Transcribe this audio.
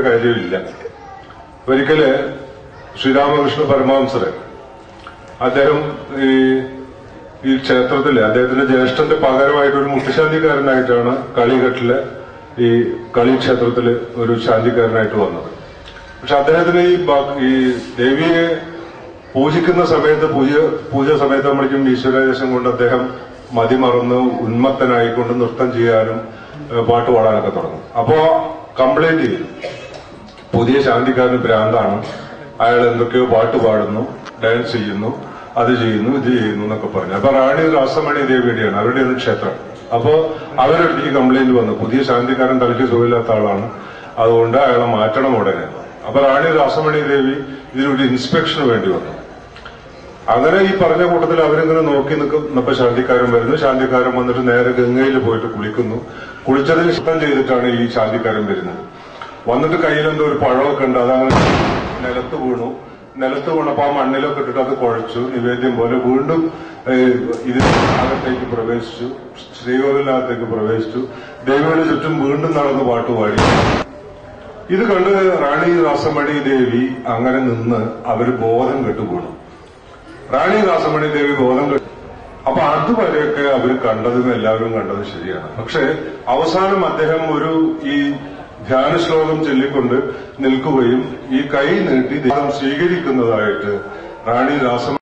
കാര്യമില്ല. ഒരിക്കല് ശ്രീരാമകൃഷ്ണ പരമഹംസര് അദ്ദേഹം ഈ ക്ഷേത്രത്തില് അദ്ദേഹത്തിന്റെ ജ്യേഷ്ഠന്റെ പകരമായിട്ട് ഒരു മുട്ടുശാന്തിക്കാരനായിട്ടാണ് കളിഘട്ടിലെ ഈ കളി ക്ഷേത്രത്തില് ഒരു ശാന്തിക്കാരനായിട്ട് വന്നത്. പക്ഷെ അദ്ദേഹത്തിന് ഈ ദേവിയെ പൂജിക്കുന്ന സമയത്ത് പൂജ സമയത്താകുമ്പോഴേക്കും ഈശ്വരാദേശം കൊണ്ട് അദ്ദേഹം മതിമറന്ന് ഉന്മത്തനായിക്കൊണ്ട് നൃത്തം ചെയ്യാനും പാട്ട് പാടാനൊക്കെ തുടങ്ങും. അപ്പോ കംപ്ലൈന്റ് ചെയ്തു, പുതിയ ശാന്തിക്കാരന് ഭ്രാന്താണ്, അയാൾ എന്തൊക്കെയോ പാട്ട് പാടുന്നു, ഡാൻസ് ചെയ്യുന്നു, അത് ചെയ്യുന്നു, ഇത് ചെയ്യുന്നു എന്നൊക്കെ പറഞ്ഞു. അപ്പൊ റാണി രാസമണി ദേവിയുടെയാണ്, അവരുടെ ഒരു ക്ഷേത്രം. അപ്പോ അവരുടെ ഈ കംപ്ലൈന്റ് വന്നു, പുതിയ ശാന്തിക്കാരൻ തലയ്ക്ക് സുഖമില്ലാത്ത ആളാണ്, അതുകൊണ്ട് അയാളെ മാറ്റണം ഉടനെ. അപ്പൊ റാണി രാസമണി ദേവി ഇതിനൊരു ഇൻസ്പെക്ഷന് വേണ്ടി വന്നു. അങ്ങനെ ഈ പറഞ്ഞ കൂട്ടത്തിൽ അവരിങ്ങനെ നോക്കി നിൽക്കുന്നപ്പോ ശാന്തിക്കാരൻ വരുന്നു. ശാന്തിക്കാരൻ വന്നിട്ട് നേരെ ഗംഗയിൽ പോയിട്ട് കുളിക്കുന്നു. കുളിച്ചതിന് ശുദ്ധം ചെയ്തിട്ടാണ് ഈ ശാന്തിക്കാരൻ വരുന്നത്. വന്നിട്ട് കയ്യിലെന്തോ ഒരു പഴമൊക്കെ ഉണ്ട്, അതങ്ങനെ നിലത്ത് വീണു. നിലത്ത് വീണപ്പോ ആ മണ്ണിലൊക്കെ ഇട്ടിട്ട് അത് കുഴച്ചു, നിവേദ്യം പോലെ വീണ്ടും ഇതിനകത്തേക്ക് പ്രവേശിച്ചു, ശ്രീകോവിലിനകത്തേക്ക് പ്രവേശിച്ചു. ദേവിയുടെ ചുറ്റും വീണ്ടും നടന്ന് പാട്ടുപാടി. ഇത് കണ്ട് റാണി രാസമണി ദേവി അങ്ങനെ നിന്ന് അവര് ബോധം കെട്ടു വീണു. റാണി രാസമണി ദേവി ബോധം കെട്ടു. അപ്പൊ അതുവരെയൊക്കെ അവർ കണ്ടതും എല്ലാവരും കണ്ടതും ശരിയാണ്. പക്ഷെ അവസാനം അദ്ദേഹം ഈ ധ്യാന ശ്ലോകം ചൊല്ലിക്കൊണ്ട് നിൽക്കുകയും ഈ കൈ നീട്ടി ദൈവം സ്വീകരിക്കുന്നതായിട്ട് റാണി രാസമണി